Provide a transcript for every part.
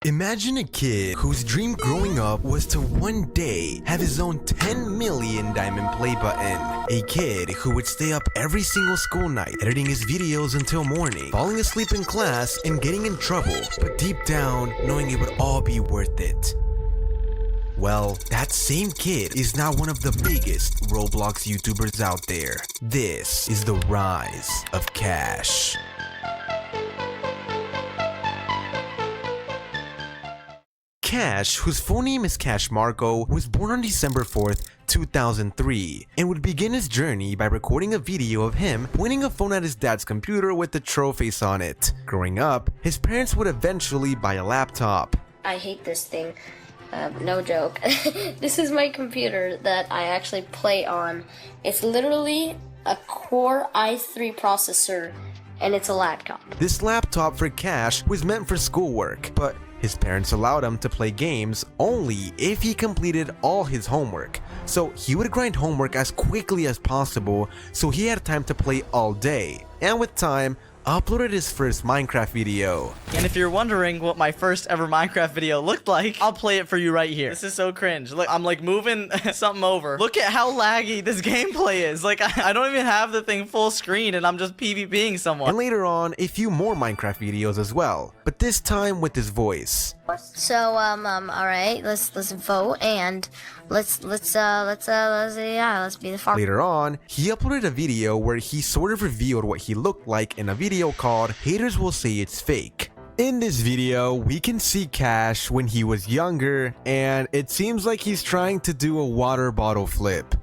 Imagine a kid whose dream growing up was to one day have his own 10 million diamond play button. A kid who would stay up every single school night editing his videos until morning, falling asleep in class and getting in trouble, but deep down knowing it would all be worth it. Well, that same kid is now one of the biggest Roblox YouTubers out there. This is the rise of Cash. Cash, whose full name is Cash Marco, was born on December 4th, 2003, and would begin his journey by recording a video of him pointing a phone at his dad's computer with the troll face on it. Growing up, his parents would eventually buy a laptop. I hate this thing. No joke. This is my computer that I actually play on. It's literally a Core i3 processor, and it's a laptop. This laptop for Cash was meant for schoolwork, but his parents allowed him to play games only if he completed all his homework. So he would grind homework as quickly as possible so he had time to play all day. And with time, uploaded his first Minecraft video. And if you're wondering what my first ever Minecraft video looked like, I'll play it for you right here. This is so cringe. Look, I'm like moving something over. Look at how laggy this gameplay is. Like, I don't even have the thing full screen and I'm just PvPing someone. And later on, a few more Minecraft videos as well, but this time with his voice. So, all right, let's vote and let's be the farm. Later on, he uploaded a video where he sort of revealed what he looked like in a video called Haters Will Say It's Fake. In this video, we can see Cash when he was younger, and it seems like he's trying to do a water bottle flip.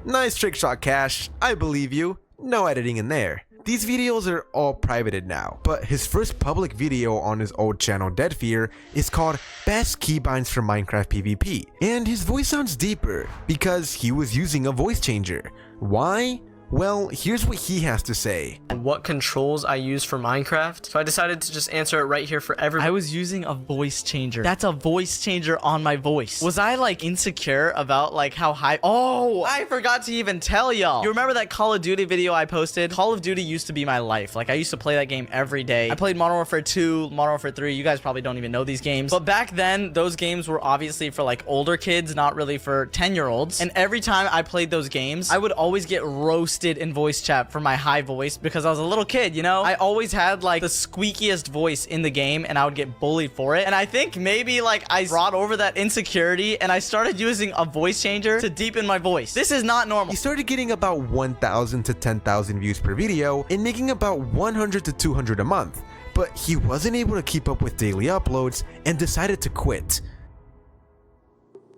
Nice trick shot, Cash. I believe you. No editing in there. These videos are all privated now, but his first public video on his old channel Dead Fear is called Best Keybinds for Minecraft PvP, and his voice sounds deeper because he was using a voice changer. Why? Well, here's what he has to say. What controls I use for Minecraft. So I decided to just answer it right here for everyone. I was using a voice changer. That's a voice changer on my voice. Was I like insecure about like how high? Oh, I forgot to even tell y'all. You remember that Call of Duty video I posted? Call of Duty used to be my life. Like I used to play that game every day. I played Modern Warfare 2, Modern Warfare 3. You guys probably don't even know these games. But back then, those games were obviously for like older kids, not really for 10-year-olds. And every time I played those games, I would always get roasted in voice chat for my high voice because I was a little kid, you know? I always had like the squeakiest voice in the game and I would get bullied for it. And I think maybe like I brought over that insecurity and I started using a voice changer to deepen my voice. This is not normal. He started getting about 1,000 to 10,000 views per video and making about 100 to 200 a month. But he wasn't able to keep up with daily uploads and decided to quit.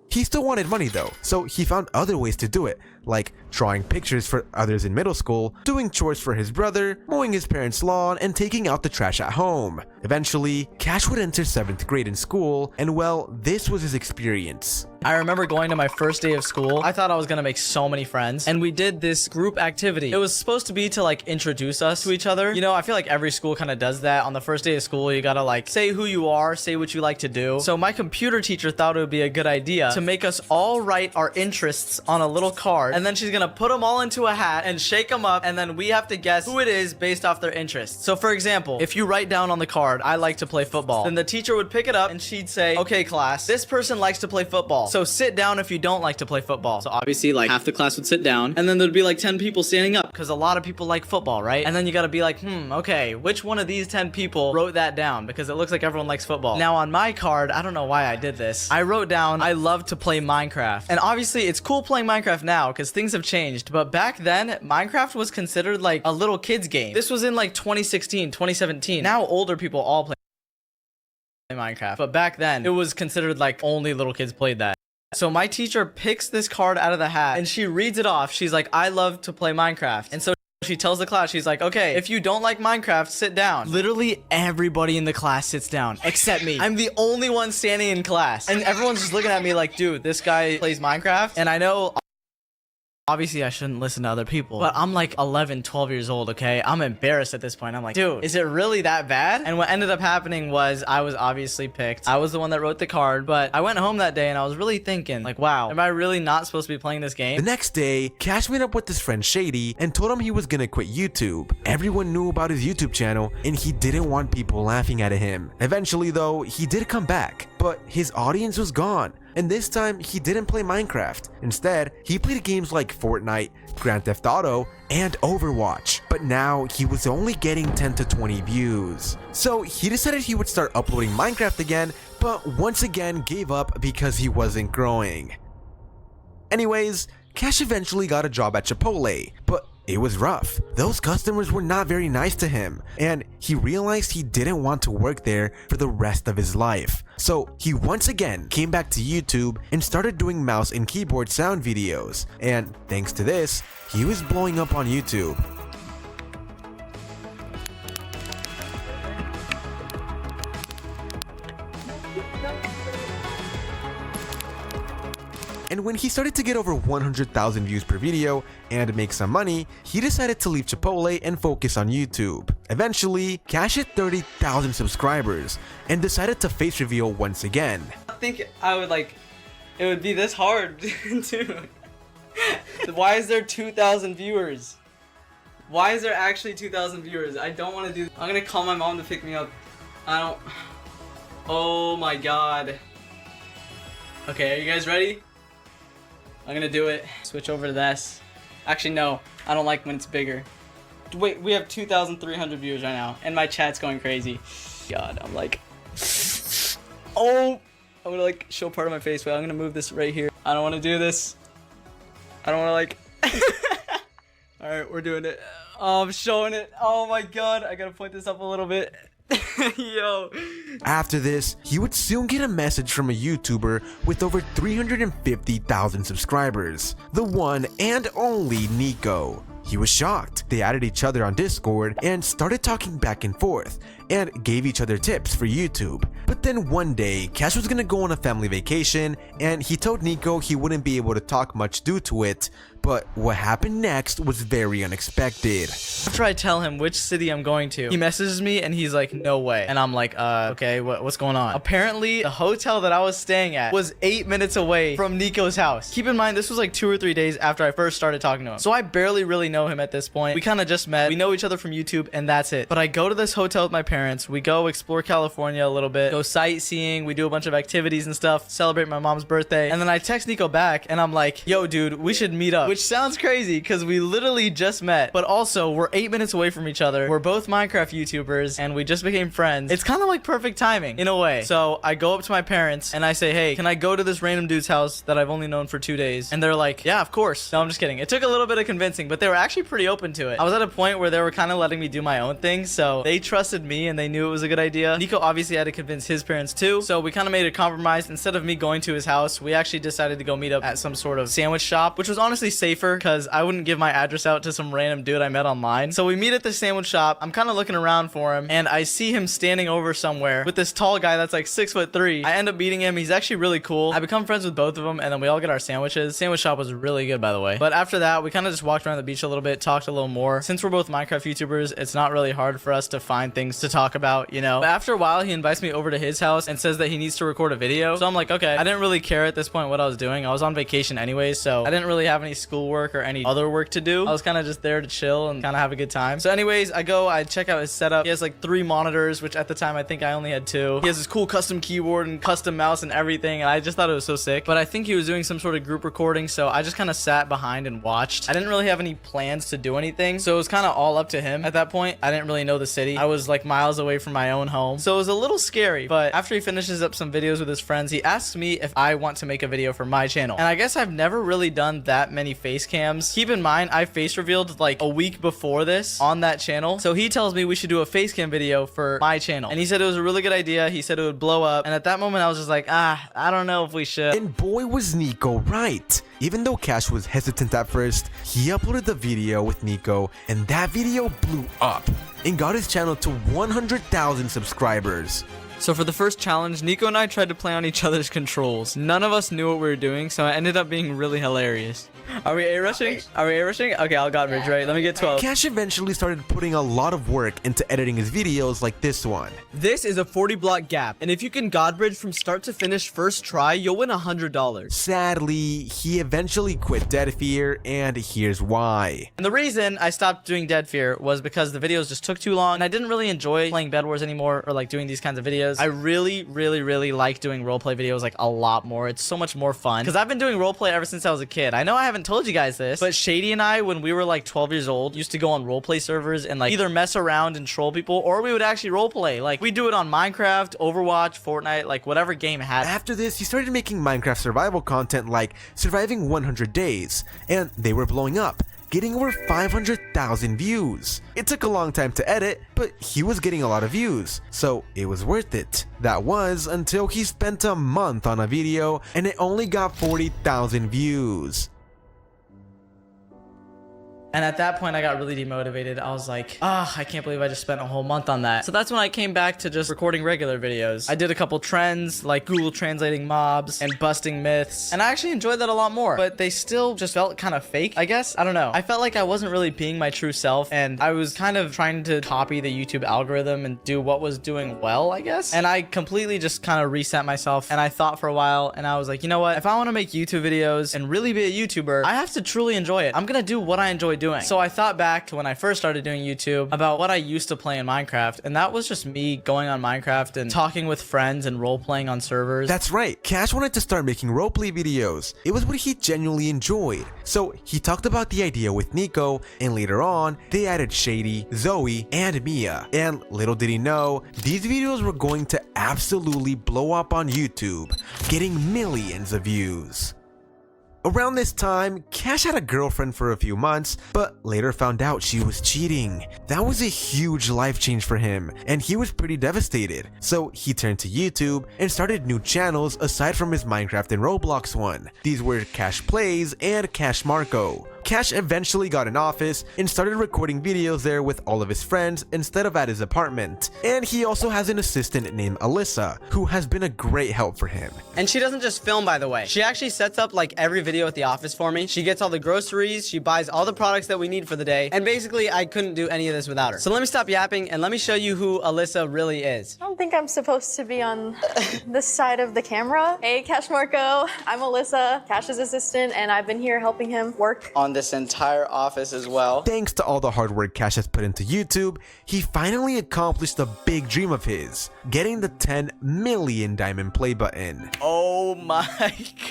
He still wanted money though, so he found other ways to do it, like drawing pictures for others in middle school, doing chores for his brother, mowing his parents' lawn, and taking out the trash at home. Eventually, Cash would enter 7th grade in school, and well, this was his experience. I remember going to my first day of school. I thought I was gonna make so many friends, and we did this group activity. It was supposed to be to like introduce us to each other. You know, I feel like every school kind of does that. On the first day of school, you gotta like say who you are, say what you like to do. So my computer teacher thought it would be a good idea to make us all write our interests on a little card, and then she's gonna put them all into a hat and shake them up, and then we have to guess who it is based off their interests. So for example, if you write down on the card, I like to play football, then the teacher would pick it up and she'd say, okay class, this person likes to play football, so sit down if you don't like to play football. So obviously like half the class would sit down, and then there'd be like 10 people standing up because a lot of people like football, right? And then you gotta be like, okay, which one of these 10 people wrote that down, because it looks like everyone likes football. Now on my card, I don't know why I did this, I wrote down I love to play Minecraft. And obviously it's cool playing Minecraft now because things have changed, but back then Minecraft was considered like a little kid's game. This was in like 2016, 2017. Now older people all play Minecraft, but back then it was considered like only little kids played that. So my teacher picks this card out of the hat and she reads it off. She's like, I love to play Minecraft. And so she tells the class, she's like, okay, if you don't like Minecraft, sit down. Literally everybody in the class sits down except me. I'm the only one standing in class, and everyone's just looking at me like, dude, this guy plays Minecraft. And I know Obviously, I shouldn't listen to other people, but I'm like 11, 12 years old, okay? I'm embarrassed at this point. I'm like, dude, is it really that bad? And what ended up happening was I was obviously picked. I was the one that wrote the card, but I went home that day and I was really thinking, like, wow, am I really not supposed to be playing this game? The next day, Cash met up with his friend Shady and told him he was gonna quit YouTube. Everyone knew about his YouTube channel and he didn't want people laughing at him. Eventually though, he did come back, but his audience was gone. And this time, he didn't play Minecraft. Instead, he played games like Fortnite, Grand Theft Auto, and Overwatch. But now, he was only getting 10 to 20 views. So he decided he would start uploading Minecraft again, but once again gave up because he wasn't growing. Anyways, Cash eventually got a job at Chipotle, but it was rough. Those customers were not very nice to him, and he realized he didn't want to work there for the rest of his life. So he once again came back to YouTube and started doing mouse and keyboard sound videos, and thanks to this, he was blowing up on YouTube. And when he started to get over 100,000 views per video and make some money, he decided to leave Chipotle and focus on YouTube. Eventually, Cash hit 30,000 subscribers and decided to face reveal once again. I think I would like, it would be this hard, dude. Why is there 2,000 viewers? Why is there actually 2,000 viewers? I don't want to do, I'm gonna call my mom to pick me up. Oh my god. Okay, are you guys ready? I'm gonna do it. Switch over to this. Actually, no. I don't like when it's bigger. Wait, we have 2,300 viewers right now, and my chat's going crazy. God, I'm like... Oh! I'm gonna like show part of my face. Wait, I'm gonna move this right here. I don't want to do this. I don't want to like... Alright, we're doing it. Oh, I'm showing it. Oh my god, I gotta point this up a little bit. Yo. After this, he would soon get a message from a YouTuber with over 350,000 subscribers, the one and only Nico. He was shocked. They added each other on Discord and started talking back and forth and gave each other tips for YouTube. But then one day, Cash was gonna go on a family vacation and he told Nico he wouldn't be able to talk much due to it. But what happened next was very unexpected. After I tell him which city I'm going to, he messages me and he's like, no way. And I'm like, okay, what's going on? Apparently, the hotel that I was staying at was 8 minutes away from Nico's house. Keep in mind, this was like 2 or 3 days after I first started talking to him. So I barely really know him at this point. We kind of just met. We know each other from YouTube and that's it. But I go to this hotel with my parents. We go explore California a little bit, go sightseeing. We do a bunch of activities and stuff, celebrate my mom's birthday. And then I text Nico back and I'm like, yo, dude, we should meet up. Which sounds crazy because we literally just met, but also we're 8 minutes away from each other. We're both Minecraft YouTubers and we just became friends. It's kind of like perfect timing in a way. So I go up to my parents and I say, hey, can I go to this random dude's house that I've only known for 2 days? And they're like, yeah, of course. No, I'm just kidding. It took a little bit of convincing, but they were actually pretty open to it. I was at a point where they were kind of letting me do my own thing, so they trusted me and they knew it was a good idea. Nico obviously had to convince his parents too, so we kind of made a compromise. Instead of me going to his house, we actually decided to go meet up at some sort of sandwich shop, which was honestly safer because I wouldn't give my address out to some random dude I met online. So we meet at the sandwich shop. I'm kind of looking around for him and I see him standing over somewhere with this tall guy that's like 6'3". I end up meeting him. He's actually really cool. I become friends with both of them and then we all get our sandwiches. Sandwich shop was really good, by the way. But after that, we kind of just walked around the beach a little bit, talked a little more. Since we're both Minecraft YouTubers, it's not really hard for us to find things to talk about, you know? But after a while, he invites me over to his house and says that he needs to record a video. So I'm like, okay. I didn't really care at this point what I was doing. I was on vacation anyways, so I didn't really have any schoolwork or any other work to do. I was kind of just there to chill and kind of have a good time. So anyways, I check out his setup. He has like 3 monitors, which at the time I think I only had 2. He has this cool custom keyboard and custom mouse and everything, and I just thought it was so sick. But I think he was doing some sort of group recording, so I just kind of sat behind and watched. I didn't really have any plans to do anything, so it was kind of all up to him at that point. I didn't really know the city. I was like miles away from my own home, so it was a little scary. But after he finishes up some videos with his friends, he asks me if I want to make a video for my channel. And I guess I've never really done that many face cams. Keep in mind, I face revealed like a week before this on that channel. So he tells me we should do a face cam video for my channel. And he said it was a really good idea. He said it would blow up. And at that moment, I was just like, I don't know if we should. And boy was Nico right. Even though Cash was hesitant at first, he uploaded the video with Nico and that video blew up and got his channel to 100,000 subscribers. So for the first challenge, Nico and I tried to play on each other's controls. None of us knew what we were doing, so it ended up being really hilarious. Are we A-rushing? Are we A-rushing? Okay, I'll God bridge, right? Let me get 12. Cash eventually started putting a lot of work into editing his videos like this one. This is a 40 block gap, and if you can God bridge from start to finish first try, you'll win $100. Sadly, he eventually quit Dead Fear, and here's why. And the reason I stopped doing Dead Fear was because the videos just took too long, and I didn't really enjoy playing Bed Wars anymore, or like doing these kinds of videos. I really like doing roleplay videos like a lot more. It's so much more fun, because I've been doing roleplay ever since I was a kid. I know I haven't told you guys this, but Shady and I, when we were like 12 years old, used to go on roleplay servers and like either mess around and troll people, or we would actually roleplay. Like, we do it on Minecraft, Overwatch, Fortnite, like whatever game had. After this, he started making Minecraft survival content like Surviving 100 Days, and they were blowing up, getting over 500,000 views. It took a long time to edit, but he was getting a lot of views, so it was worth it. That was until he spent a month on a video and it only got 40,000 views. And at that point, I got really demotivated. I was like, I can't believe I just spent a whole month on that. So that's when I came back to just recording regular videos. I did a couple trends, like Google translating mobs and busting myths. And I actually enjoyed that a lot more. But they still just felt kind of fake, I guess. I don't know. I felt like I wasn't really being my true self. And I was kind of trying to copy the YouTube algorithm and do what was doing well, I guess. And I completely just kind of reset myself. And I thought for a while, and I was like, you know what? If I want to make YouTube videos and really be a YouTuber, I have to truly enjoy it. I'm gonna do what I enjoy doing. So I thought back to when I first started doing YouTube about what I used to play in Minecraft, and that was just me going on Minecraft and talking with friends and role-playing on servers. That's right, Cash wanted to start making roleplay videos. It was what he genuinely enjoyed. So he talked about the idea with Nico, and later on, they added Shady, Zoe, and Mia. And little did he know, these videos were going to absolutely blow up on YouTube, getting millions of views. Around this time, Cash had a girlfriend for a few months, but later found out she was cheating. That was a huge life change for him, and he was pretty devastated. So he turned to YouTube and started new channels aside from his Minecraft and Roblox one. These were Cash Plays and Cash Marco. Cash eventually got an office and started recording videos there with all of his friends instead of at his apartment. And he also has an assistant named Alyssa, who has been a great help for him. And she doesn't just film, by the way. She actually sets up like every video at the office for me. She gets all the groceries, she buys all the products that we need for the day, and basically I couldn't do any of this without her. So let me stop yapping and let me show you who Alyssa really is. I don't think I'm supposed to be on this side of the camera. Hey, Cash Marco. I'm Alyssa, Cash's assistant, and I've been here helping him work On this entire office as well. Thanks to all the hard work Cash has put into YouTube, he finally accomplished a big dream of his, getting the 10 million diamond play button. Oh my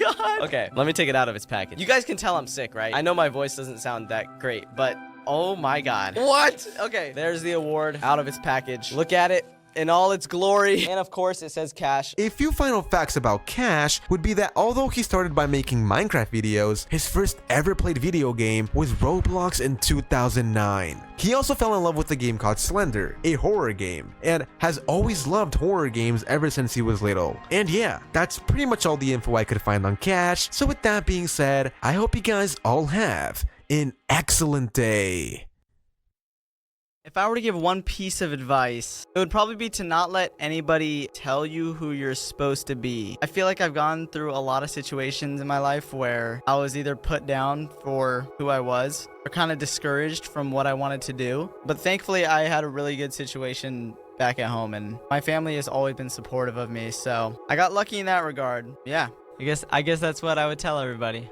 god. Okay, let me take it out of its package. You guys can tell I'm sick, right? I know my voice doesn't sound that great, but oh my god. What? Okay, there's the award out of its package. Look at it in all its glory. And of course, it says Cash. A few final facts about Cash would be that although he started by making Minecraft videos, his first ever played video game was Roblox in 2009. He also fell in love with a game called Slender, a horror game, and has always loved horror games ever since he was little. And yeah, that's pretty much all the info I could find on Cash. So with that being said, I hope you guys all have an excellent day. If I were to give one piece of advice, it would probably be to not let anybody tell you who you're supposed to be. I feel like I've gone through a lot of situations in my life where I was either put down for who I was or kind of discouraged from what I wanted to do. But thankfully, I had a really good situation back at home, and my family has always been supportive of me. So I got lucky in that regard. Yeah, I guess that's what I would tell everybody.